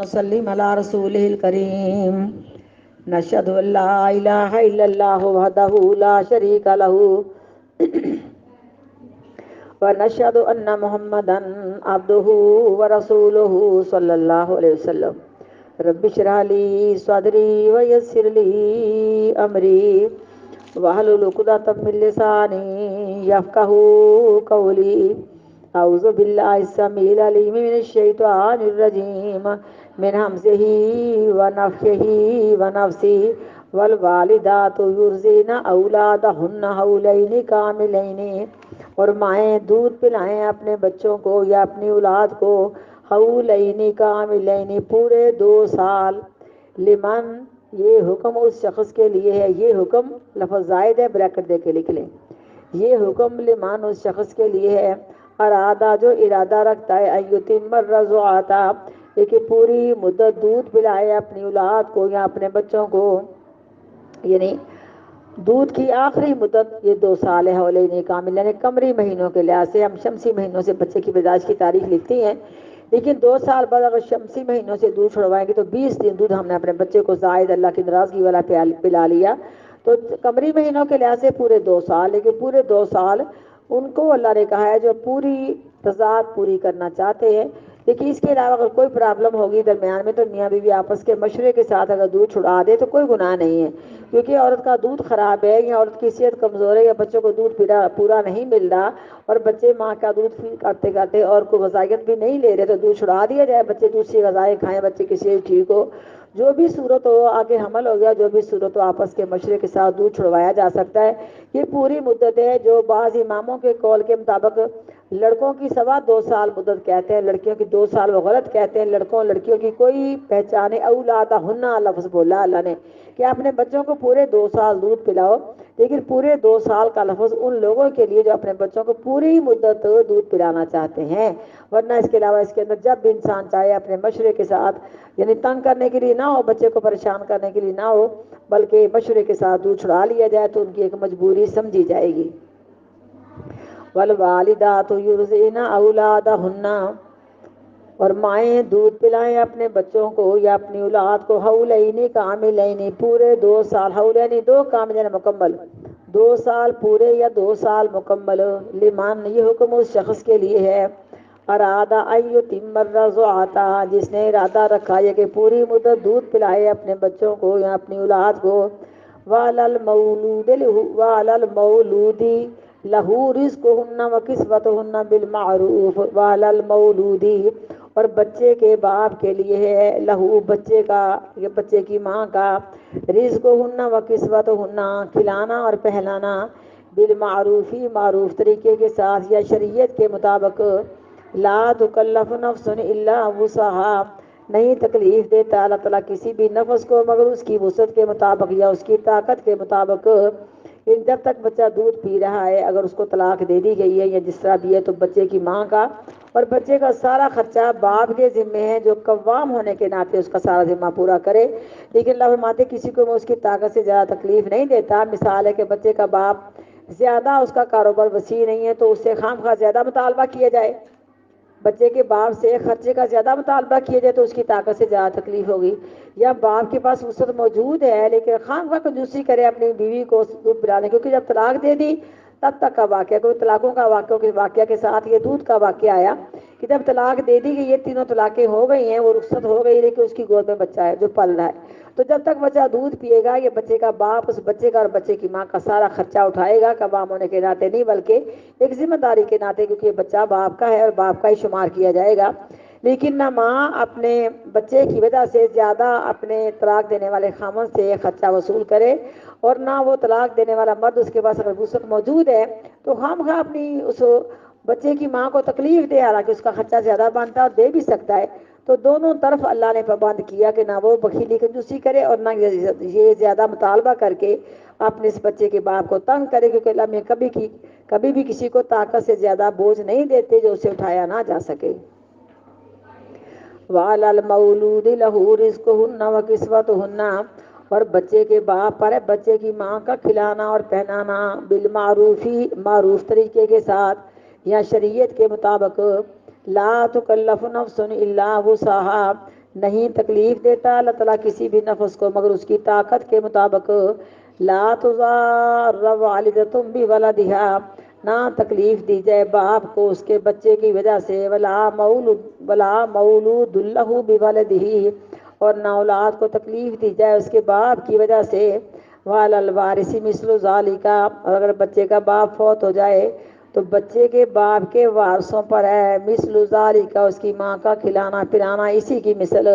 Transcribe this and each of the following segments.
وسلم على رسوله الكريم نشهد أن لا إله إلا الله وحده لا شريك له ونشهد أن محمدا عبده ورسوله صلى الله عليه وسلم رب اشرح لي صدري ويسر لي أمري واحلل عقدة من لساني يفقهوا قولي أعوذ بالله السميع العليم من الشيطان الرجيم من همزه ونفخه ونفسه والوالدات یرضعن اولادہن حولین کاملین، اور مائیں دودھ پلائیں اپنے بچوں کو یا اپنی اولاد کو حولین کاملین پورے 2 سال۔ لمن، یہ حکم اس شخص کے لیے ہے، یہ حکم لفظ زائد ہے، بریکٹ دے کے لکھ لیں، یہ حکم لمن اس شخص کے لیے ہے ارادہ جو ارادہ رکھتا ہے ایتم الرضاعۃ کہ پوری مدت دودھ پلائے اپنی اولاد کو یا اپنے بچوں کو، یعنی دودھ کی آخری مدت یہ 2 سال ہے۔ حولین کامل یعنی قمری مہینوں کے لحاظ سے، ہم شمسی مہینوں سے بچے کی پیدائش کی تاریخ لکھتی ہیں، لیکن 2 سال بعد اگر شمسی مہینوں سے دودھ چھڑوائیں گے تو 20 دن دودھ ہم نے اپنے بچے کو زائد اللہ کی ناراضگی والا پلا لیا، تو قمری مہینوں کے لحاظ سے پورے 2 سال، لیکن پورے 2 سال ان کو اللہ نے کہا ہے جو پوری تضاد پوری کرنا چاہتے ہیں۔ لیکن اس کے علاوہ اگر کوئی پرابلم ہوگی درمیان میں تو میاں بیوی آپس کے مشورے کے ساتھ اگر دودھ چھڑا دے تو کوئی گناہ نہیں ہے، کیونکہ عورت کا دودھ خراب ہے یا عورت کی صحت کمزور ہے یا بچوں کو دودھ پورا نہیں مل رہا اور بچے ماں کا دودھ فی کرتے کرتے اور کوئی غذائیت بھی نہیں لے رہے تو دودھ چھڑا دیا جائے، بچے دوسری غذائیں کھائیں، بچے کی صحت ٹھیک ہو، جو بھی صورت ہو، آگے حمل ہو گیا، جو بھی صورت ہو آپس کے مشورے کے ساتھ دودھ چھڑوایا جا سکتا ہے۔ یہ پوری مدت ہے جو بعض اماموں کے قول کے مطابق لڑکوں کی 2.25 سال مدت کہتے ہیں، لڑکیوں کی 2 سال وہ غلط کہتے ہیں، لڑکیوں کی کوئی پہچانے اولادہن لفظ بولا اللہ نے کہ اپنے بچوں کو پورے 2 سال دودھ پلاؤ، لیکن پورے 2 سال کا لفظ ان لوگوں کے لیے جو اپنے بچوں کو پوری مدت دودھ پلانا چاہتے ہیں، ورنہ اس کے علاوہ اس کے اندر جب بھی انسان چاہے اپنے مشورے کے ساتھ، یعنی تنگ کرنے کے لیے نہ ہو، بچے کو پریشان کرنے کے لیے نہ ہو، بلکہ مشورے کے ساتھ دودھ چھڑا لیا جائے تو ان کی ایک مجبوری سمجھی جائے گی۔ والوالدات یرضعن اولادہن، اور مائیں دودھ پلائیں اپنے بچوں کو یا اپنی اولاد کو حولین کاملین پورے 2 سال، حولین 2 کاملین مکمل، 2 سال پورے یا 2 سال مکمل۔ لمن، یہ حکم اس شخص کے لیے ہے ارادہ ایتم الرضاعۃ جس نے ارادہ رکھا ہے کہ پوری مدت دودھ پلائے اپنے بچوں کو یا اپنی اولاد کو، وعلی المولود لہو رزقہن وکسوتہن بالمعروف، وعلی المولود، اور بچے کے باپ کے لیے ہے، لہو بچے کا یا بچے کی ماں کا، رزقہن وکسوتہن کھلانا اور پہلانا، بالمعروفی معروف طریقے کے ساتھ یا شریعت کے مطابق، لا تکلف نفس الا وسعها، نہیں تکلیف دیتا اللہ تعالیٰ کسی بھی نفس کو مگر اس کی وسعت کے مطابق یا اس کی طاقت کے مطابق۔ جب تک بچہ دودھ پی رہا ہے اگر اس کو طلاق دے دی گئی ہے یا جس طرح بھی ہے تو بچے کی ماں کا اور بچے کا سارا خرچہ باپ کے ذمے ہے، جو قوام ہونے کے ناطے اس کا سارا ذمہ پورا کرے، لیکن اللہ فرماتے کسی کو میں اس کی طاقت سے زیادہ تکلیف نہیں دیتا۔ مثال ہے کہ بچے کا باپ زیادہ اس کا کاروبار وسیع نہیں ہے تو اس سے خواہ زیادہ مطالبہ کیا جائے، بچے کے باپ سے خرچے کا زیادہ مطالبہ کیا جائے تو اس کی طاقت سے زیادہ تکلیف ہوگی، یا باپ کے پاس وسعت موجود ہے لیکن خواہ کنجوسی کرے اپنی بیوی کو دودھ پلانے، کیونکہ جب طلاق دے دی تب تک کا واقعہ، کوئی طلاقوں کا واقعہ کے ساتھ یہ دودھ کا واقعہ آیا کہ جب طلاق دے دی گئی، یہ 3 طلاقیں ہو گئی ہیں، وہ رخصت ہو گئی لیکن اس کی گود میں بچہ ہے جو پل رہا ہے، تو جب تک بچہ دودھ پیے گا یہ بچے کا باپ اس بچے کا اور بچے کی ماں کا سارا خرچہ اٹھائے گا، قوام ہونے کے ناطے نہیں بلکہ ایک ذمہ داری کے ناطے، کیونکہ یہ بچہ باپ کا ہے اور باپ کا ہی شمار کیا جائے گا۔ لیکن نہ ماں اپنے بچے کی وجہ سے زیادہ اپنے طلاق دینے والے خامن سے خرچہ وصول کرے، اور نہ وہ طلاق دینے والا مرد اس کے پاس اگر وسعت موجود ہے تو ہم اپنی اس بچے کی ماں کو تکلیف دے، حالانکہ اس کا خرچہ زیادہ بنتا ہے اور دے بھی سکتا ہے، تو دونوں طرف اللہ نے پابند کیا کہ نہ وہ بخیلی کنجوسی کرے اور نہ یہ زیادہ مطالبہ کر کے اپنے اس بچے کے باپ کو تنگ کرے، کیونکہ اللہ میں کبھی بھی کسی کو طاقت سے زیادہ بوجھ نہیں دیتے جو اسے اٹھایا نہ جا سکے۔ وعلی المولود لہ رزقہن وکسوتہن، اور بچے کے باپ پر ہے بچے کی ماں کا کھلانا اور پہنانا، بالمعروفی معروف طریقے کے ساتھ یا شریعت کے مطابق، لا تکلف نفس الا وسعها، نہیں تکلیف دیتا اللہ تعالیٰ کسی بھی نفس کو مگر اس کی طاقت کے مطابق۔ لا تضار والدۃ بولدہا، نہ تکلیف دی جائے باپ کو اس کے بچے کی وجہ سے، ولا مولود لہ بولدہ، اور نہ اولاد کو تکلیف دی جائے اس کے باپ کی وجہ سے۔ وعلی الوارث مثل ذالک، اور اگر بچے کا باپ فوت ہو جائے تو بچے کے باپ کے وارثوں پر ہے مثل ذالک، اس کی ماں کا کھلانا پلانا اسی کی مثل۔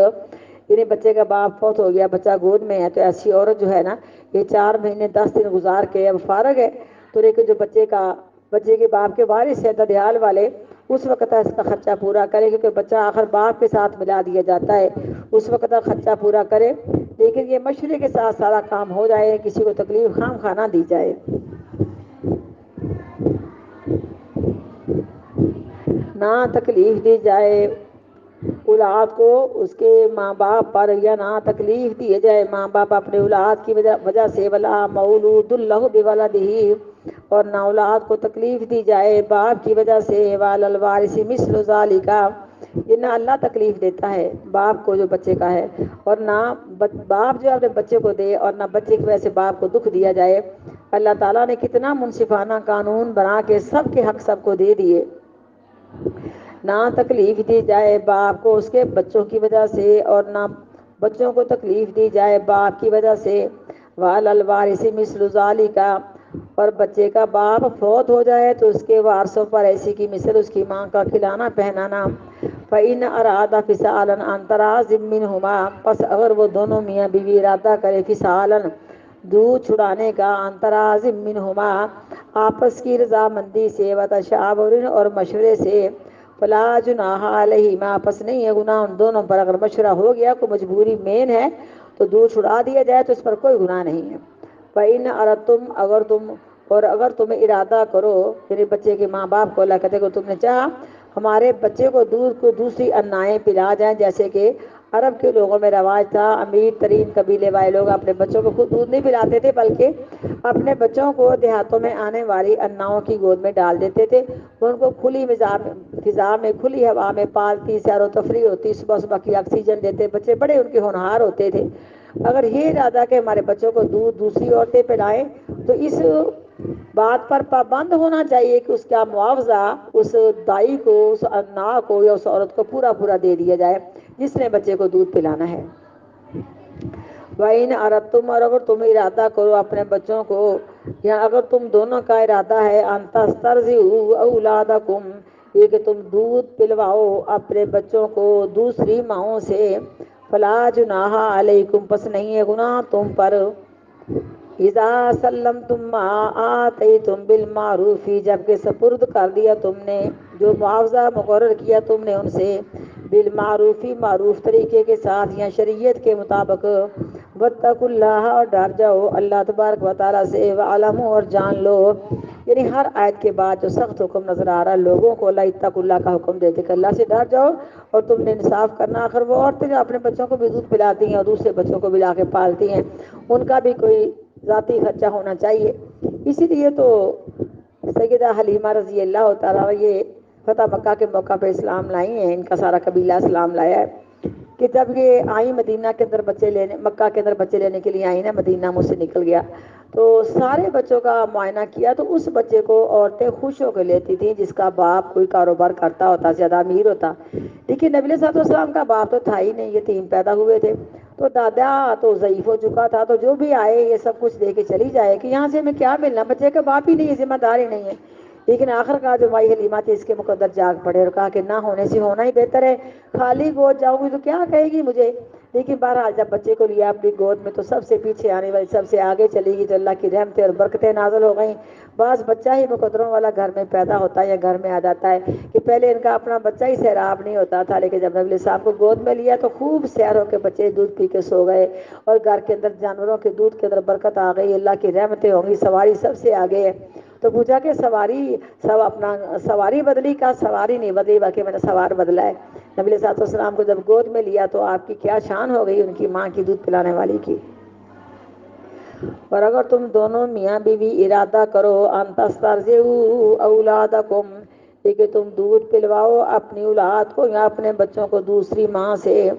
یعنی بچے کا باپ فوت ہو گیا، بچہ گود میں ہے، تو ایسی عورت جو ہے نا یہ 4 مہینے 10 دن گزار کے اب فارغ ہے، تو لیکن جو بچے کے باپ کے وارث ہے ددیال والے، اس وقت اس کا خرچہ پورا کرے، کیونکہ بچہ آخر باپ کے ساتھ ملا دیا جاتا ہے، اس وقت خرچہ پورا کرے، لیکن یہ مشورے کے ساتھ سارا کام ہو جائے، کسی کو تکلیف خام خواہ نہ دی جائے۔ نہ تکلیف دی جائے اولاد کو اس کے ماں باپ پر، یا نہ تکلیف دیے جائے ماں باپ اپنے اولاد کی وجہ سے، ولا مولود لہ بولدہ، اور نہ اولاد کو تکلیف دی جائے باپ کی وجہ سے، وعلی الوارث مثل ذالک، یہ نہ اللہ تکلیف دیتا ہے باپ کو جو بچے کا ہے، اور نہ باپ جو اپنے بچے کو دے، اور نہ بچے کی وجہ سے باپ کو دکھ دیا جائے۔ اللہ تعالیٰ نے کتنا منصفانہ قانون بنا کے سب کے حق سب کو دے دیے۔ نہ تکلیف دی جائے باپ کو اس کے بچوں کی وجہ سے، اور نہ بچوں کو تکلیف دی جائے باپ کی وجہ سے، وعلی الوارث مثل ذالک، اور بچے کا باپ فوت ہو جائے تو اس کے وارثوں پر ایسی کی مثل اس کی ماں کا کھلانا پہنانا۔ فإن أرادا فصالا عن تراض منهما، پس اگر وہ دونوں میاں بیوی ارادہ کرے فصالا دودھ چھڑانے کا، عن تراض منهما آپس کی رضامندی سے، وتشاور اور مشورے سے، فلا جناح علیہما، پس نہیں ہے گناہ ان دونوں پر، اگر مشورہ ہو گیا کوئی مجبوری مین ہے تو دودھ چھڑا دیا جائے تو اس پر کوئی گناہ نہیں ہے۔ فإن أردتم، اگر تم ارادہ کرو، یعنی بچے کے ماں باپ کو اللہ کہتے کہ تم نے چاہا ہمارے بچے کو دودھ کو دوسری انائیں پلا جائیں، جیسے کہ عرب کے لوگوں میں رواج تھا، امیر ترین قبیلے والے لوگ اپنے بچوں کو خود دودھ نہیں پلاتے تھے بلکہ اپنے بچوں کو دیہاتوں میں آنے والی اناؤں کی گود میں ڈال دیتے تھے، ان کو کھلی فضا میں کھلی ہوا میں پالتی، سیر و تفریح ہوتی، صبح صبح کی آکسیجن دیتے، بچے بڑے ان کے ہونہار ہوتے تھے۔ اگر یہ ارادہ کہ ہمارے بچوں کو دودھ دوسری عورتیں پلائیں تو اس بات پر پابند ہونا چاہیے کہ اس کا معاوضہ اس دائی کو، اس انا کو یا اس عورت کو پورا پورا دے دیا جائے جس نے بچے کو دودھ پلانا ہے۔ وَإِنْ أَرَدْتُمْ، اور اگر تم ارادہ کرو اپنے بچوں کو، یا اگر تم دونوں کا ارادہ ہے، أَن تَسْتَرْضِعُوا أَوْلَادَكُمْ، یہ کہ تم دودھ پلواؤ اپنے بچوں کو دوسری ماؤں سے، فلا جناح علیکم، پس نہیں ہے گناہ تم پر، اذا سلمتم ما آتیتم بالمعروف، جب کہ سپرد کر دیا تم نے جو معاوضہ مقرر کیا تم نے ان سے، بالمعروف، معروف طریقے کے ساتھ یا شریعت کے مطابق، واتقوا اللہ، اور ڈر جاؤ اللہ تبارک و تعالیٰ سے، وعلموا، اور جان لو، یعنی ہر آیت کے بعد جو سخت حکم نظر آ رہا ہے لوگوں کو، اللہ اتقوا اللہ کا حکم دیتے کہ اللہ سے ڈر جاؤ اور تم نے انصاف کرنا۔ آخر وہ عورتیں جو اپنے بچوں کو بھی دودھ پلاتی ہیں اور دوسرے بچوں کو بھی لا کے پالتی ہیں، ان کا بھی کوئی ذاتی خرچہ ہونا چاہیے۔ اسی لیے تو سیدہ حلیمہ رضی اللہ تعالیٰ یہ فتح مکہ کے موقع پہ اسلام لائی ہیں، ان کا سارا قبیلہ اسلام لایا ہے، کہ جب یہ آئی مدینہ کے اندر بچے لینے، مکہ کے اندر بچے لینے کے لیے آئی نا، مدینہ مجھ سے نکل گیا، تو سارے بچوں کا معائنہ کیا تو اس بچے کو عورتیں خوش ہو کے لیتی تھیں جس کا باپ کوئی کاروبار کرتا ہوتا، زیادہ امیر ہوتا، لیکن نبی علیہ الصلوۃ والسلام کا باپ تو تھا ہی نہیں، یتیم پیدا ہوئے تھے، تو دادا تو ضعیف ہو چکا تھا، تو جو بھی آئے یہ سب کچھ دے کے چلی جائے کہ یہاں سے ہمیں کیا ملنا، بچے کا باپ ہی نہیں ہے، ذمہ دار ہی نہیں ہے۔ لیکن آخر کار جو مائی حلیمہ تھی اس کے مقدر جاگ پڑے اور کہا کہ نہ ہونے سے ہونا ہی بہتر ہے، خالی گود جاؤں گی تو کیا کہے گی مجھے، لیکن بہرحال جب بچے کو لیا اپنی گود میں تو سب سے پیچھے آنے والی سب سے آگے چلی گئی، تو اللہ کی رحمتیں اور برکتیں نازل ہو گئیں۔ بعض بچہ ہی مقدروں والا گھر میں پیدا ہوتا ہے یا گھر میں آ جاتا ہے، کہ پہلے ان کا اپنا بچہ ہی سیراب نہیں ہوتا تھا، لیکن جب نبی صاحب کو گود میں لیا تو خوب سیر ہو کے بچے دودھ پی کے سو گئے، اور گھر کے اندر جانوروں کے دودھ کے اندر برکت آ گئی، اللہ کی رحمتیں ہوں گی، سواری سب سے آگے ہے۔ تو پوچھا کہ سواری سب اپنا سواری بدلی، کا سواری نہیں بدلی بلکہ میں نے سوار بدلا ہے۔ نبی علیہ السلام کو جب گود میں لیا تو آپ کی کیا شان ہو گئی ان کی ماں کی، دودھ پلانے والی کی۔ اور اگر تم دونوں میاں بیوی ارادہ کرو، ان تسترضعوا اولادکم، یہ کہ تم دودھ پلواؤ اپنی اولاد کو یا اپنے بچوں کو دوسری ماں سے،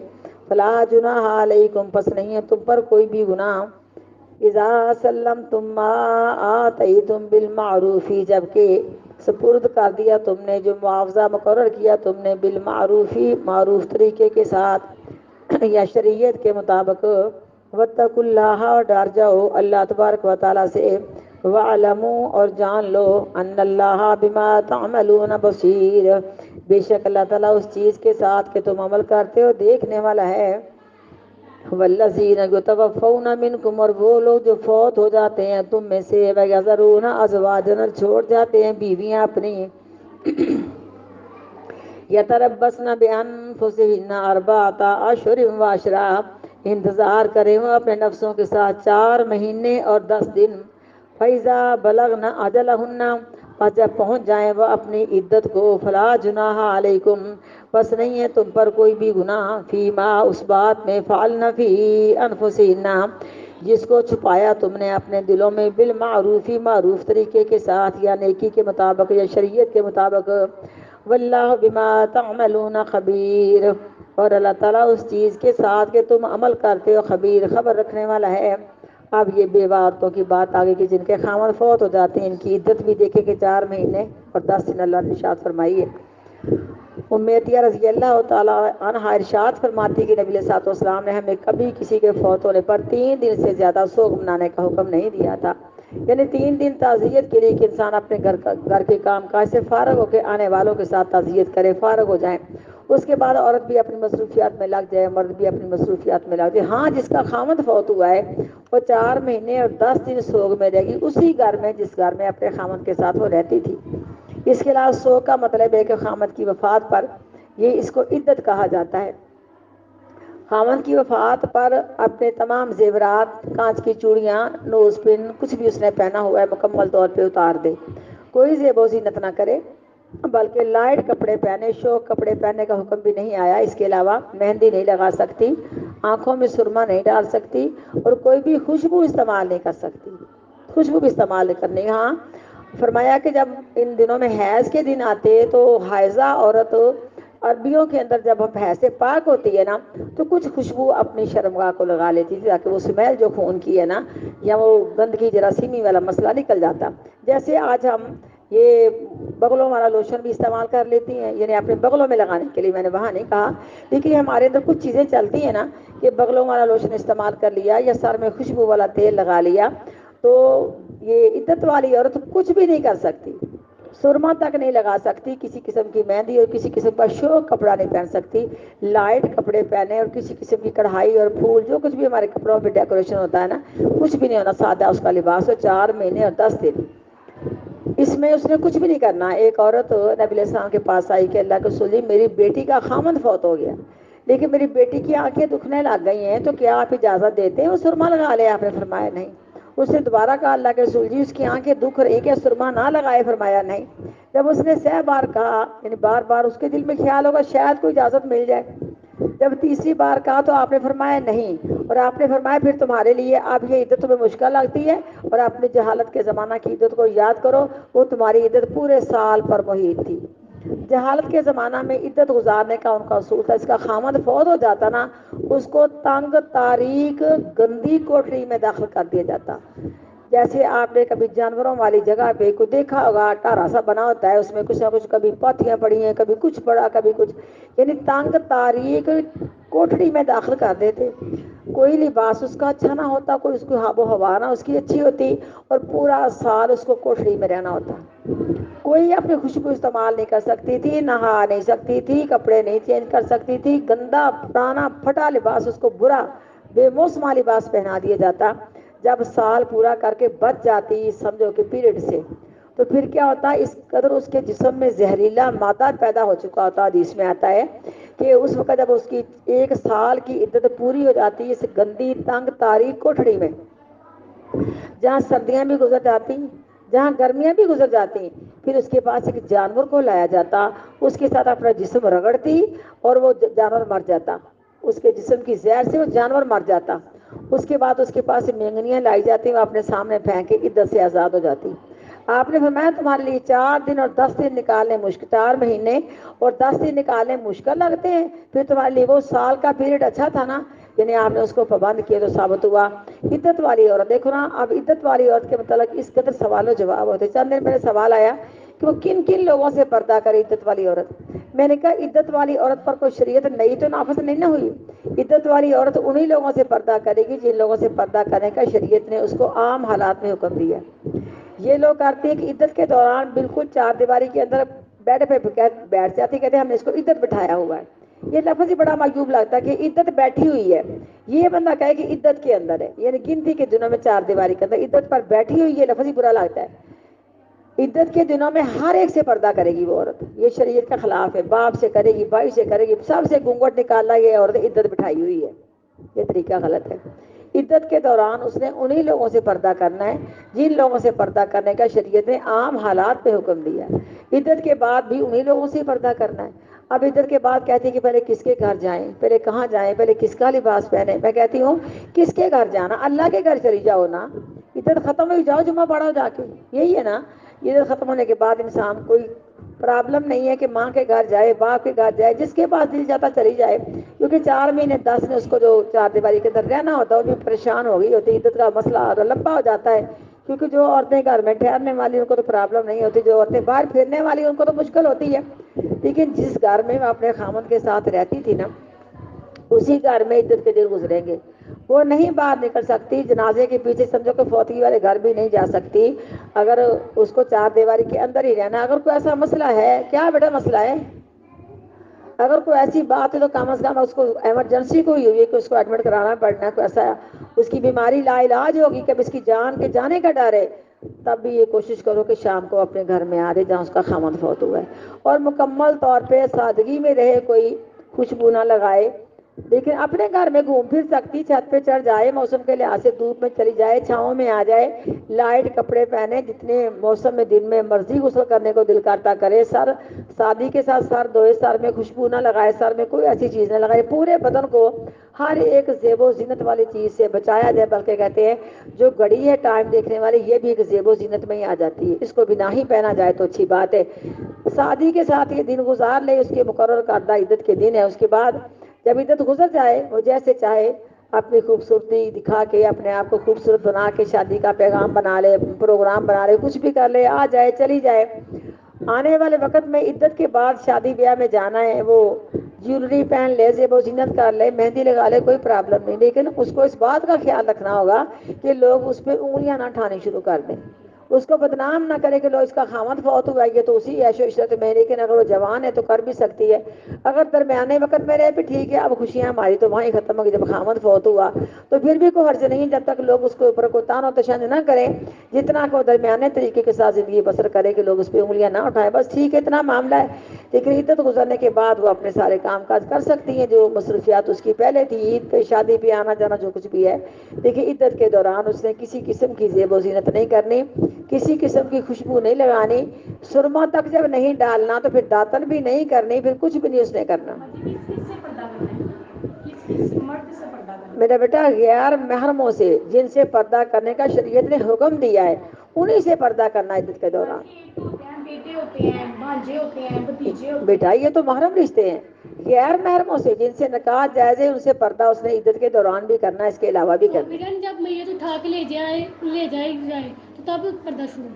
فلا جناح علیکم، پس نہیں ہے تم پر کوئی بھی گناہ، اذا سلمتم ما آتیتم بالمعروف، جبکہ سپرد کر دیا تم نے جو معاوضہ مقرر کیا تم نے، بالمعروف معروف طریقے کے ساتھ یا شریعت کے مطابق، واتقوا اللہ، اور ڈر جاؤ اللہ تبارک و تعالیٰ سے، وَاعْلَمُوا، اور جان لو، ان اللہ بما تعملون بصیر، بے شک اللہ تعالیٰ اس چیز کے ساتھ کہ تم عمل کرتے ہو دیکھنے والا ہے۔ والذین یتوفون منکم، اور وہ لوگ جو فوت ہو جاتے ہیں تم میں سے، ویذرون ازواجا، چھوڑ جاتے ہیں بیویاں اپنی، یتربصن بانفسہن اربعۃ اشہر وعشرا، انتظار کریں وہ اپنے نفسوں کے ساتھ 4 مہینے اور 10 دن، فَإِذَا بَلَغْنَ أَجَلَهُنَّ، پس جب پہنچ جائیں وہ اپنی عدت کو، فلا جناح علیکم، پس نہیں ہے تم پر کوئی بھی گناہ، فیما، اس بات میں، فعلن فی انفسہن، جس کو چھپایا تم نے اپنے دلوں میں، بالمعروف، معروف طریقے کے ساتھ یا نیکی کے مطابق یا شریعت کے مطابق، واللہ بما تعملون خبیر، اور اللہ تعالیٰ اس چیز کے ساتھ کہ تم عمل کرتے ہو خبیر، خبر رکھنے والا ہے۔ اب یہ بیوہ عورتوں کی بات آگے کی جن کے خاوند فوت ہو جاتے ہیں، ان کی عدت بھی دیکھیں کہ 4 مہینے اور 10 دن اللہ نے ارشاد فرمائی ہے۔ ام عطیہ رضی اللہ تعالیٰ عنہا ارشاد فرماتی کہ نبی صلی اللہ علیہ وسلم نے ہمیں کبھی کسی کے فوت ہونے پر 3 دن سے زیادہ سوگ منانے کا حکم نہیں دیا تھا، یعنی 3 دن تعزیت کے لیے کہ انسان اپنے گھر کے کام کاج سے فارغ ہو کے آنے والوں کے ساتھ تعزیت کرے، فارغ ہو جائیں، اس کے بعد عورت بھی اپنی مصروفیات میں لگ جائے، مرد بھی اپنی مصروفیات میں لگ جائے۔ ہاں جس کا خامد فوت ہوا ہے وہ 4 مہینے اور 10 دن سوگ میں رہے گی، اسی گھر میں جس گھر میں اپنے خامد کے ساتھ وہ رہتی تھی۔ اس کے علاوہ سوگ کا مطلب ہے کہ خامد کی وفات پر، یہ اس کو عدت کہا جاتا ہے، خامد کی وفات پر اپنے تمام زیورات، کانچ کی چوڑیاں، نوز پن، کچھ بھی اس نے پہنا ہوا ہے مکمل طور پہ اتار دے، کوئی زیب و زینت نہ کرے، بلکہ لائٹ کپڑے پہنے، شوق کپڑے پہننے کا حکم بھی نہیں آیا۔ اس کے علاوہ مہندی نہیں لگا سکتی، آنکھوں میں سرما نہیں ڈال سکتی، اور کوئی بھی خوشبو استعمال نہیں کر سکتی، خوشبو بھی استعمال نہیں کرنی۔ ہاں فرمایا کہ جب ان دنوں میں حیض کے دن آتے تو حائضہ عورت عربیوں کے اندر جب ہم حیض سے پاک ہوتی ہے نا تو کچھ خوشبو اپنی شرمگاہ کو لگا لیتی تھی تاکہ وہ سمیل جو خون کی ہے نا یا وہ گندگی جراثیمی والا مسئلہ نکل جاتا۔ جیسے آج ہم یہ بغلوں والا لوشن بھی استعمال کر لیتی ہیں، یعنی اپنے بغلوں میں لگانے کے لیے، میں نے وہاں نہیں کہا، لیکن ہمارے اندر کچھ چیزیں چلتی ہیں نا کہ بغلوں والا لوشن استعمال کر لیا یا سر میں خوشبو والا تیل لگا لیا، تو یہ عدت والی عورت کچھ بھی نہیں کر سکتی، سرما تک نہیں لگا سکتی، کسی قسم کی مہندی اور کسی قسم کا شوق کپڑا نہیں پہن سکتی، لائٹ کپڑے پہنے اور کسی قسم کی کڑھائی اور پھول جو کچھ بھی ہمارے کپڑوں پہ ڈیکوریشن ہوتا ہے نا کچھ بھی نہیں ہونا، سادہ اس کا لباس ہو، 4 مہینے اور 10 دن اس میں اس نے کچھ بھی نہیں کرنا۔ ایک عورت نبی علیہ السلام کے پاس آئی کہ اللہ کے رسول جی میری بیٹی کا خامند فوت ہو گیا لیکن میری بیٹی کی آنکھیں دکھنے لگ گئی ہیں، تو کیا آپ اجازت دیتے ہیں وہ سرما لگا لے؟ آپ نے فرمایا نہیں۔ اس نے دوبارہ کہا اللہ کے رسول جی اس کی آنکھیں دکھ رہی، کیا سرما نہ لگائے؟ فرمایا نہیں۔ جب اس نے 6 بار کہا، یعنی بار بار اس کے دل میں خیال ہوگا شاید کوئی اجازت مل جائے، جب تیسری بار کہا تو آپ نے فرمایا نہیں، اور آپ نے فرمایا پھر تمہارے لیے اب یہ عدت تمہیں مشکل لگتی ہے اور اپنی جہالت کے زمانہ کی عدت کو یاد کرو، وہ تمہاری عدت پورے سال پر محیط تھی۔ جہالت کے زمانہ میں عدت گزارنے کا ان کا اصول تھا، اس کا خامد فوت ہو جاتا نا اس کو تنگ تاریک گندی کوٹری میں داخل کر دیا جاتا۔ جیسے آپ نے کبھی جانوروں والی جگہ پہ کوئی دیکھا ہوگا ٹارا سا بنا ہوتا ہے، اس میں کچھ نہ کچھ کبھی پاتیاں پڑی ہیں، کبھی کچھ پڑا کبھی کچھ، یعنی تنگ تاریک کوٹری میں داخل کر دیتے۔ کوئی لباس اس کا اچھا نہ ہوتا، کوئی اس کی آب و ہوا نہ اس کی اچھی ہوتی، اور پورا سال اس کو کوٹری میں رہنا ہوتا۔ کوئی اپنی خوشبو استعمال نہیں کر سکتی تھی، نہا نہیں سکتی تھی، کپڑے نہیں چینج کر سکتی تھی، گندا پرانا پھٹا لباس اس کو برا بے موسمہ لباس پہنا دیا جاتا۔ جب سال پورا کر کے بچ جاتی سمجھو کہ پیریڈ سے، تو پھر کیا ہوتا ہے اس قدر اس کے جسم میں زہریلا مادہ پیدا ہو چکا ہوتا، حدیث میں آتا ہے کہ اس وقت جب اس کی 1 سال کی عدت پوری ہو جاتی اس گندی تنگ تاریک کوٹھڑی میں، جہاں سردیاں بھی گزر جاتی جہاں گرمیاں بھی گزر جاتی، پھر اس کے پاس ایک جانور کو لایا جاتا، اس کے ساتھ اپنا جسم رگڑتی اور وہ جانور مر جاتا، اس کے جسم کی زہر سے وہ جانور مر جاتا۔ اس کے بعد اس کے پاس مینگنیاں لائی جاتی، وہ اپنے سامنے پھینک کے عدت سے آزاد ہو جاتی۔ آپ نے فرمایا تمہارے لیے 4 دن اور 10 دن نکالنے مشکل، 4 مہینے اور 10 دن نکالنے مشکل لگتے ہیں، پھر تمہارے لیے وہ سال کا پیریڈ اچھا تھا نا، یعنی آپ نے اس کو پابند کیا تو ثابت ہوا۔ عدت والی عورت دیکھو نا، اب عدت والی عورت کے متعلق اس قدر سوال و جواب ہوتے۔ چند دن پہلے سوال آیا کہ وہ کن کن لوگوں سے پردہ کرے عدت والی عورت۔ میں نے کہا عدت والی عورت پر کوئی شریعت نئی تو نافذ نہیں نہ ہوئی، عدت والی عورت انہی لوگوں سے پردہ کرے گی جن لوگوں سے پردہ کرنے کا شریعت نے اس کو عام حالات میں حکم دیا۔ یہ لوگ کرتے ہیں کہ عدت کے دوران بالکل 4 دیواری کے اندر بیڈ پہ بیٹھ جاتی، کہتے ہیں ہم نے اس کو عدت بٹھایا ہوا ہے۔ یہ لفظ ہی بڑا معیوب لگتا ہے کہ عدت بیٹھی ہوئی ہے، یہ بندہ کہے کہ عدت کے اندر ہے، یعنی گنتی کے دنوں میں 4 دیواری کے اندر عدت پر بیٹھی ہوئی، یہ لفظ ہی برا لگتا ہے۔ عدت کے دنوں میں ہر ایک سے پردہ کرے گی وہ عورت، یہ شریعت کا خلاف ہے، باپ سے کرے گی، بھائی سے کرے گی، سب سے گھونگھٹ نکالنا، یہ عورت عدت بٹھائی ہوئی ہے، یہ طریقہ غلط ہے۔ عدت کے دوران اس نے انہی لوگوں سے پردہ کرنا ہے جن لوگوں سے پردہ کرنے کا شریعت نے عام حالات پہ حکم دیا ہے۔ عدت کے بعد بھی انہی لوگوں سے پردہ کرنا ہے۔ اب عدت کے بعد کہتی ہے کہ پہلے کس کے گھر جائیں، پہلے کہاں جائیں، پہلے کس کا لباس پہنے۔ میں کہتی ہوں کس کے گھر جانا، اللہ کے گھر چلی جاؤ نا، عدت ختم ہوئی جاؤ، جمعہ پڑھو جا کے، یہی ہے نا۔ عدت ختم ہونے کے بعد انسان کوئی پرابلم نہیں ہے کہ ماں کے گھر جائے، باپ کے گھر جائے، جس کے پاس دل جاتا چلی جائے، کیونکہ 4 مہینے 10 دن اس کو جو 4 دیواری کے اندر رہنا ہوتا ہے وہ بھی پریشان ہو گئی ہوتی، عدت کا مسئلہ اور لمبا ہو جاتا ہے، کیونکہ جو عورتیں گھر میں ٹھہرنے والی ان کو تو پرابلم نہیں ہوتی، جو عورتیں باہر پھرنے والی ان کو تو مشکل ہوتی ہے۔ لیکن جس گھر میں وہ اپنے خامند کے ساتھ رہتی تھی نا، اسی گھر میں عدت کے دن گزریں گے، وہ نہیں باہر نکل سکتی، جنازے کے پیچھے سمجھو کہ فوتگی والے گھر بھی نہیں جا سکتی، اگر اس کو 4 دیواری کے اندر ہی رہنا۔ اگر کوئی ایسا مسئلہ ہے، کیا بیٹا مسئلہ ہے، اگر کوئی ایسی بات ہے تو کم از کم اس کو ایمرجنسی کوئی ہوئی ہے کہ اس کو ایڈمٹ کرانا پڑنا ہے، کوئی ایسا اس کی بیماری لا علاج ہوگی کہ اب اس کی جان کے جانے کا ڈر ہے، تب بھی یہ کوشش کرو کہ شام کو اپنے گھر میں آ رہے جہاں اس کا خامند فوت ہوا ہے، اور مکمل طور پہ سادگی میں رہے، کوئی خوشبو نہ لگائے، لیکن اپنے گھر میں گھوم پھر سکتی، چھت پہ چڑھ جائے، موسم کے لحاظ سے دھوپ میں چلی جائے، چھاؤں میں آ جائے، لائٹ کپڑے پہنے، جتنے موسم میں دن میں مرضی غسل کرنے کو دل کرتا کرے، سر شادی کے ساتھ سر دھوئے، سر میں خوشبو نہ لگائے، سر میں کوئی ایسی چیز نہ لگائے، پورے بدن کو ہر ایک زیب و زینت والی چیز سے بچایا جائے، بلکہ کہتے ہیں جو گھڑی ہے ٹائم دیکھنے والی یہ بھی ایک زیب و زینت میں ہی آ جاتی ہے، اس کو بنا ہی پہنا جائے تو اچھی بات ہے۔ شادی کے ساتھ یہ دن گزار لے، اس کے مقرر کردہ عدت کے دن ہے، اس کے بعد جب عدت گزر جائے وہ جیسے چاہے اپنی خوبصورتی دکھا کے، اپنے آپ کو خوبصورت بنا کے شادی کا پیغام بنا لے، پروگرام بنا لے، کچھ بھی کر لے، آ جائے چلی جائے۔ آنے والے وقت میں عدت کے بعد شادی بیاہ میں جانا ہے، وہ جیولری پہن لے، زیب و زینت کر لے، مہندی لگا لے، کوئی پرابلم نہیں، لیکن اس کو اس بات کا خیال رکھنا ہوگا کہ لوگ اس پہ انگلیاں نہ اٹھانی شروع کر دیں، اس کو بدنام نہ کرے کہ لو اس کا خامد فوت ہوا ہے، یہ تو اسی عیش و عشرت میں، لیکن اگر وہ جوان ہے تو کر بھی سکتی ہے، اگر درمیانے وقت میں رہے بھی ٹھیک ہے، اب خوشیاں ہماری تو وہیں ختم ہو گئی جب خامد فوت ہوا، تو پھر بھی کوئی حرج نہیں، جب تک لوگ اس کے اوپر کوئی تان و تشنج نہ کریں، جتنا کو درمیانے طریقے کے ساتھ زندگی بسر کرے کہ لوگ اس پہ انگلیاں نہ اٹھائیں، بس ٹھیک ہے، اتنا معاملہ ہے۔ لیکن عدت گزرنے کے بعد وہ اپنے سارے کام کاج کر سکتی ہیں جو مصروفیات اس کی پہلے تھی، عید پہ شادی پہ آنا جانا جو کچھ بھی ہے، لیکن عدت کے دوران اس نے کسی قسم کی زیب و زینت نہیں کرنی، کسی قسم کی خوشبو نہیں لگانی، سرما تک جب نہیں ڈالنا تو پھر داتن بھی نہیں کرنی، پھر کچھ بھی نہیں اس نے کرنا۔ میرا بیٹا غیر محرموں سے جن سے پردہ کرنے کا شریعت نے حکم دیا ہے انہی سے پردہ کرنا عدت کے دوران۔ بیٹے ہوتے ہیں، بھانجے ہوتے ہیں، بھتیجے ہوتے بیٹا ہیں۔ یہ تو محرم رشتے ہیں، غیر محرموں سے جن سے نکاح جائز ہے ان سے پردہ اس نے عدت کے دوران بھی کرنا ہے، اس کے علاوہ بھی تو کرنا ہے۔ بیٹا جب میت اٹھا کے لے جائے تو تب پردہ شروع؟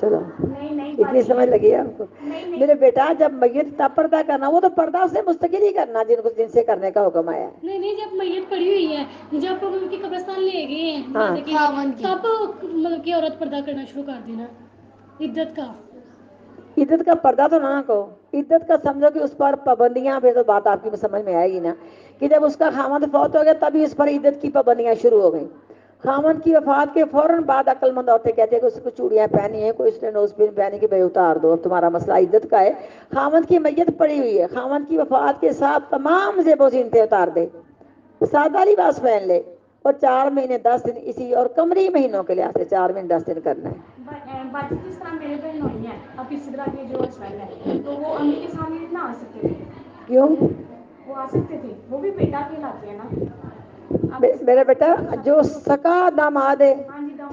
چلو نہیں نہیں اتنی باجی، سمجھ لگی ہے آپ کو؟ نہیں نہیں میرے بیٹا جب میت تب پردہ کرنا، وہ تو پردہ اس نے مستقل ہی کرنا جن سے کرنے کا حکم آیا ہے۔ نہیں نہیں، جب میت پڑی ہوئی ہے، جب ان کی قبرستان لے گئے ہیں ہاں جنازے کے لیے، تب مطلب کہ عورت پردہ کرنا شروع کر دینا عدت کا۔ عدت کا پردہ تو نہ کہو، عدت کا سمجھو کہ اس پر پابندیاں، پھر تو بات آپ کی سمجھ میں آئے گی نا، کہ جب اس کا خامد فوت ہو گیا تبھی اس پر عدت کی پابندیاں شروع ہو گئیں۔ خامد کی وفات کے فوراً بعد عقل مند عورتیں کہتے ہیں کہ اس کو چوڑیاں پہنی ہیں، کوئی اس نے نوز پن پہنی کہ بھائی اتار دو، اب تمہارا مسئلہ عدت کا ہے، خامد کی میت پڑی ہوئی ہے، خامد کی وفات کے ساتھ تمام زیب و زینتیں اتار دے، سادہ لباس پہن لے، اور 4 مہینے 10 دن اسی اور قمری مہینوں کے لحاظ سے 4 مہینے 10 دن کرنا ہے۔ باجی جس طرح میرے بہن ہوئی ہیں، اب اسی طرح کے جو ہسبینڈ ہے تو وہ امی کے سامنے نہ آ سکتے تھے؟ کیوں؟ وہ آ سکتے تھے، وہ بھی بیٹا کہلاتے ہیں نا۔ اب اس میرا بیٹا طرح جو سکا داماد ہے، ہاں جی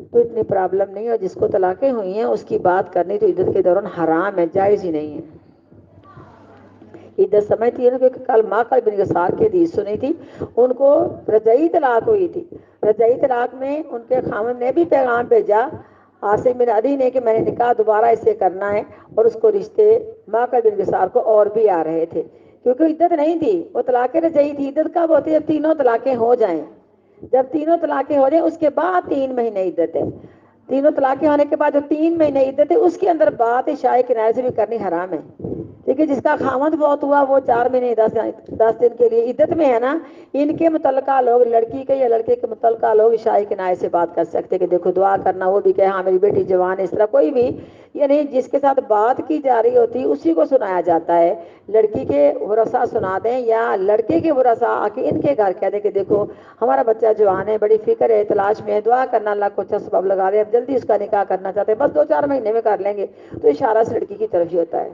تو اتنی پرابلم نہیں ہے. اور جس کو طلاقیں ہوئی ہیں اس کی بات کرنی تو عدت کے دوران حرام ہے، جائز ہی نہیں ہے. عدت سمجھتی ہے نا، کیونکہ کل معقل بن یسار کی حدیث سنی تھی، ان کو رجعی طلاق ہوئی تھی. رجعی طلاق میں ان کے خاوند نے بھی پیغام بھیجا عاصم بن عدی نے کہ میں نے نکاح دوبارہ اس سے کرنا ہے، اور اس کو رشتے معقل بن یسار کو اور بھی آ رہے تھے، کیونکہ عدت نہیں تھی، وہ طلاق رجعی تھی. عدت کب ہوتی ہے؟ جب تینوں طلاقیں ہو جائیں. جب تینوں طلاقیں ہو جائیں اس کے بعد 3 مہینے عدت ہے. تینوں طلاقیں ہونے کے بعد جو 3 مہینے عدت ہے اس کے اندر بات شائع کنایہ سے بھی کرنی حرام ہے. ٹھیک ہے، جس کا خاوند فوت ہوا وہ 4 مہینے 10 دن کے لیے عدت میں ہے نا، ان کے متعلقہ لوگ، لڑکی کے یا لڑکے کے متعلقہ لوگ شائع کنایہ سے بات کر سکتے کہ دیکھو دعا کرنا، وہ بھی کہ ہاں میری بیٹی جوان ہے، اس طرح کوئی بھی یعنی جس کے ساتھ بات کی جا رہی ہوتی اسی کو سنایا جاتا ہے. لڑکی کے ورثاء سنا دیں یا لڑکے کے ورثاء آ کے ان کے گھر کہہ دیں کہ دیکھو ہمارا بچہ جوان ہے، بڑی فکر ہے، تلاش میں ہے، دعا کرنا اللہ کو اچھا سبب لگا دے، اب جلدی اس کا نکاح کرنا چاہتے ہیں، بس 2-4 مہینے میں کر لیں گے. تو اشارہ سے لڑکی کی طرف ہی ہوتا ہے.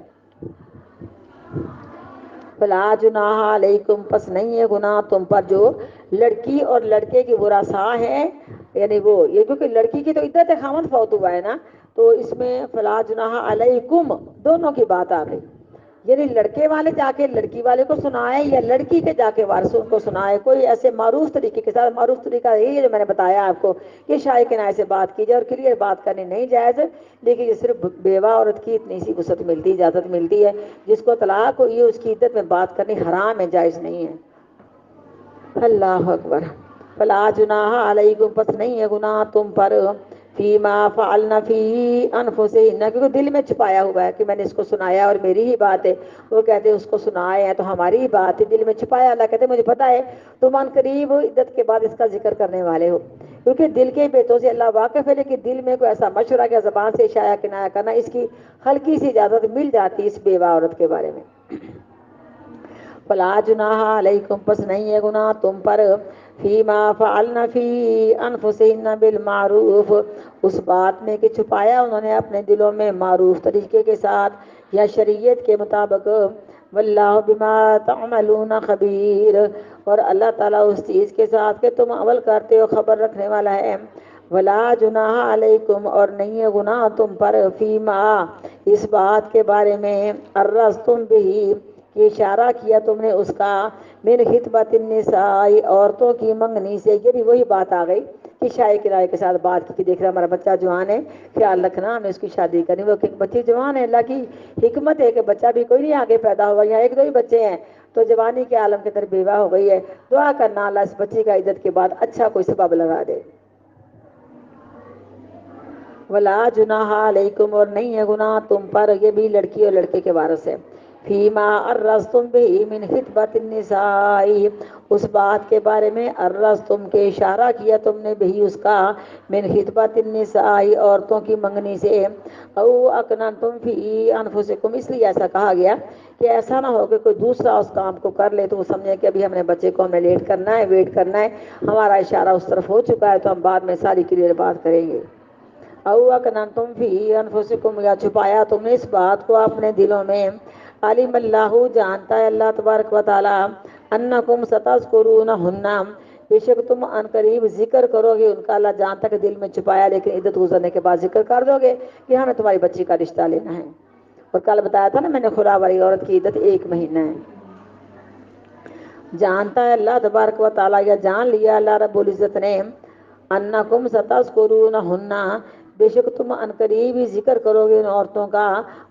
فلا جناح علیکم، پس نہیں ہے گناہ تم پر جو لڑکی اور لڑکے کی ورثاء ہیں، یعنی وہ یہ کیونکہ لڑکی کی تو عدت ہے، خاوند فوت ہوا ہے نا، تو اس میں فلا جناح علیکم دونوں کی بات آ گئی. یعنی لڑکے والے جا کے لڑکی والے کو سنائے یا لڑکی کے جا کے وارثوں کو سنائے، کوئی ایسے معروف طریقے کے ساتھ. معروف طریقہ یہی ہے جو میں نے بتایا آپ کو کہ شائع کنایہ سے بات کی جائے، اور کلیئر بات کرنی نہیں جائز، لیکن یہ صرف بیوہ عورت کی اتنی سی وسعت ملتی، اجازت ملتی ہے. جس کو طلاق ہوئی ہے اس کی عدت میں بات کرنی حرام ہے، جائز نہیں ہے. اللہ اکبر. فلا جناح علیکم، پس نہیں ہے گناہ تم پر فیما فعلن فی انفسہن، کیونکہ دل میں چھپایا ہوا ہے کہ میں نے اس کو سنایا اور میری ہی بات ہے. وہ کہتے ہیں اس کو سنائے ہیں تو ہماری ہی بات ہے، دل میں چھپایا. اللہ کہتے ہیں مجھے پتا ہے تم ان قریب عدت کے بعد اس کا ذکر کرنے والے ہو، کیونکہ دل کے بیتوں سے اللہ واقف ہے. لیکن دل میں کوئی ایسا مشورہ کیا زبان سے شائع کنایہ کرنا، اس کی ہلکی سی اجازت مل جاتی اس بیوہ عورت کے بارے میں. فلا جناح علیکم، پس نہیں ہے گناہ تم پر فیما فعلن فی انفسہن بالمعروف، اس بات میں کہ چھپایا انہوں نے اپنے دلوں میں معروف طریقے کے ساتھ یا شریعت کے مطابق. واللہ بما تعملون خبیر، اور اللہ تعالیٰ اس چیز کے ساتھ کہ تم عمل کرتے ہو خبر رکھنے والا ہے. ولا جناح علیکم، اور نہیں ہے گناہ تم پر فیما اس بات کے بارے میں ارستم بھی کہ اشارہ کیا تم نے اس کا من خطبۃ النساء عورتوں کی منگنی سے. یہ بھی وہی بات آ گئی کہ شائع کنایہ کے ساتھ بات کی کہ دیکھ رہا ہمارا بچہ جوان ہے، خیال رکھنا ہمیں اس کی شادی کرنی. وہ بچی جوان ہے، اللہ کی حکمت ہے کہ بچہ بھی کوئی نہیں آگے پیدا ہوا، یہاں 1-2 ہی بچے ہیں تو جوانی کے عالم کے اندر بیوہ ہو گئی ہے. دعا کرنا اللہ اس بچی کا عدت کے بعد اچھا کوئی سبب لگا دے. ولا جناح علیکم، اور نہیں ہے گناہ تم پر، یہ بھی لڑکی اور لڑکے کے وارث ہے، فیما ارستم به من خطبۃ النساء اس بات کے بارے میں ارستم کے اشارہ کیا تم نے بھی اس کا من خطبۃ النساء عورتوں کی منگنی سے. او اکننتم فی انفسکم، اس لیے ایسا کہا گیا کہ ایسا نہ ہو کہ کوئی دوسرا اس کام کو کر لے تو وہ سمجھے کہ ابھی ہم نے بچے کو ہمیں لیٹ کرنا ہے، ویٹ کرنا ہے، ہمارا اشارہ اس طرف ہو چکا ہے تو ہم بعد میں ساری کلیئر بات کریں گے. او اکننتم فی انفسکم، یا چھپایا تم نے اس بات کو اپنے دلوں میں. علم اللہ، جانتا ہے اللہ تبارک و تعالی، انکم ستذکرونہن، بے شک تم ان قریب ذکر کرو گے ان کا. اللہ جانتا کہ دل میں چھپایا، لیکن عدت گزرنے کے بعد ذکر کر دو گے کہ ہمیں تمہاری بچی کا رشتہ لینا ہے. اور کل بتایا تھا نا میں نے خلا والی عورت کی عدت 1 مہینہ ہے. جانتا ہے اللہ تبارک و تعالی، یا جان لیا اللہ رب العزت نے، انکم ستذکرونہن، بے شک تم ان قریب ہی ذکر کرو گے ان عورتوں کا.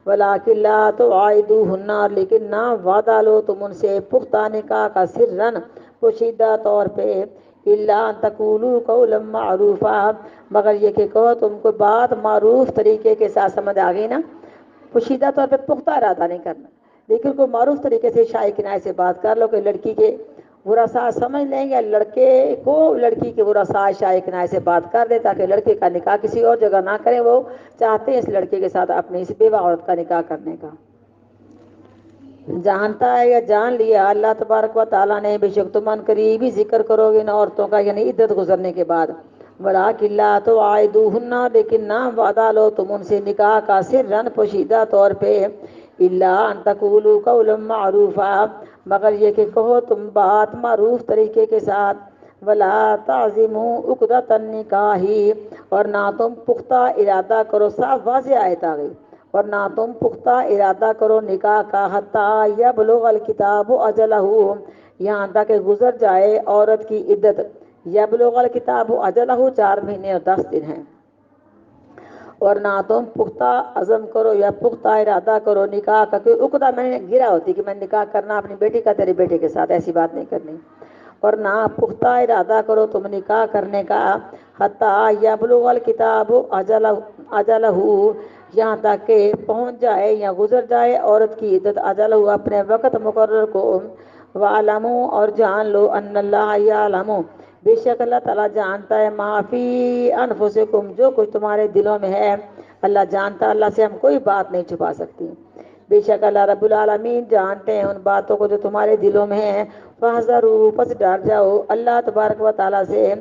ولیکن لا تواعدوہن، لیکن نہ وعدہ لو تم ان سے پختہ نکاح کا، سرًا پوشیدہ طور پہ، الا ان تقولوا قولا معروفا، مگر یہ کہ کہو تم کو بات معروف طریقے کے ساتھ. سمجھ آ گئی نا؟ پوشیدہ طور پہ پختہ ارادہ نہیں کرنا، لیکن کوئی معروف طریقے سے شائع کنایہ سے بات کر لو کہ لڑکی کے ورثاء سمجھ لیں یا لڑکے کو لڑکی کے ورثاء شائع کنایہ سے بات کر دیں تاکہ لڑکے کا نکاح کسی اور جگہ نہ کریں. وہ چاہتے ہیں اس لڑکے کے ساتھ اپنی اس بیوہ عورت کا نکاح کرنے کا. جانتا ہے یا جان لیا اللہ تبارک و تعالیٰ نے، بے شک تم ان قریب ہی ذکر کرو گے ان عورتوں کا، یعنی عدت گزرنے کے بعد. ولیکن لا تواعدوہن، لیکن نہ وعدہ لو تم ان سے نکاح کا، سرًا پوشیدہ طور پہ، الا ان تقولوا قولا معروفا، مگر یہ کہ کہو تم بات معروف طریقے کے ساتھ. ولا تعزموا عقدۃ النکاح، اور نہ تم پختہ ارادہ کرو، صاف واضح آیت آ گئی، اور نہ تم پختہ ارادہ کرو نکاح کا، حتیٰ یبلغ الکتاب اجلہ، یہاں تک کہ گزر جائے عورت کی عدت، یبلغ الکتاب اجلہ 4 مہینے اور 10 دن ہیں، اور نہ تم پختہ عزم کرو یا پختہ ارادہ کرو نکاح کا، کوئی عقدہ میں نے گرا ہوتی کہ میں نکاح کرنا اپنی بیٹی کا تیرے بیٹے کے ساتھ، ایسی بات نہیں کرنی، اور نہ پختہ ارادہ کرو تم نکاح کرنے کا، حتیٰ یبلغ الکتاب اجلہ، یہاں تک کہ پہنچ جائے یا گزر جائے عورت کی عدت، اجلہ اپنے وقت مقرر کو، وَاعْلَمُوا اور جان لو، ان اللہ یعلم بے شک اللہ تعالیٰ جانتا ہے، ما فی انفسکم جو کچھ تمہارے دلوں میں ہے، اللہ جانتا ہے، اللہ سے ہم کوئی بات نہیں چھپا سکتی، بے شک اللہ رب العالمین جانتے ہیں ان باتوں کو جو تمہارے دلوں میں ہیں، فاحذروا پس ڈر جاؤ اللہ تبارک و تعالیٰ سے،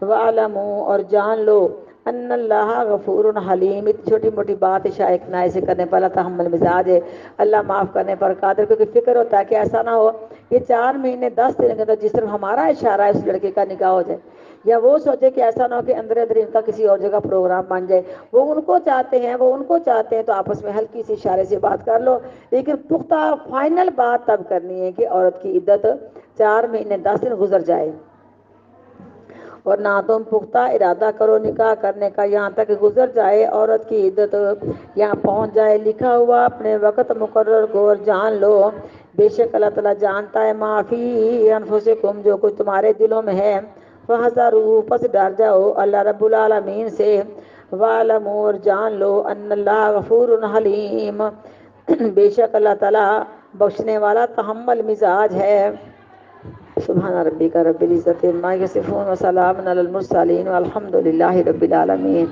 وَاعْلَمُوا اور جان لو، ان اللہ غفور حلیم، اتنی چھوٹی موٹی بات شائع کنائے سے کرنے پر اللہ تحمل مزاج ہے، اللہ معاف کرنے پر قادر، کیونکہ فکر ہوتا ہے کہ ایسا نہ ہو یہ 4 مہینے 10 دن کے اندر جس طرح ہمارا اشارہ ہے اس لڑکے کا نکاح ہو جائے، یا وہ سوچے کہ ایسا نہ ہو کہ اندر اندر ان کا کسی اور جگہ پروگرام بن جائے، وہ ان کو چاہتے ہیں تو آپس میں ہلکی سی اشارے سے بات کر لو، لیکن پختہ فائنل بات تب کرنی ہے کہ عورت کی عدت 4 مہینے 10 دن گزر جائے، اور نہ تم پختہ ارادہ کرو نکاح کرنے کا یہاں تک گزر جائے عورت کی عدت، یہاں پہنچ جائے لکھا ہوا اپنے وقت مقرر کو، اور جان لو بے شک اللہ تعالیٰ جانتا ہے، ما فی انفسکم جو کچھ تمہارے دلوں میں ہے، فحذروا پس ڈر جاؤ اللہ رب العالمین سے، وَاعْلَمُوا اور جان لو، ان اللہ غفور حلیم بے شک اللہ تعالیٰ بخشنے والا تحمل مزاج ہے۔ سبحان ربک رب العزت عما یصفون وسلام علی المرسلین والحمد للہ رب العالمین۔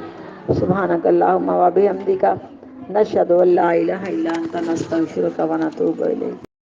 سبحانک اللہم وبحمدک، نشہد ان لا الہ الا انت، نستغفرک ونتوب الیک۔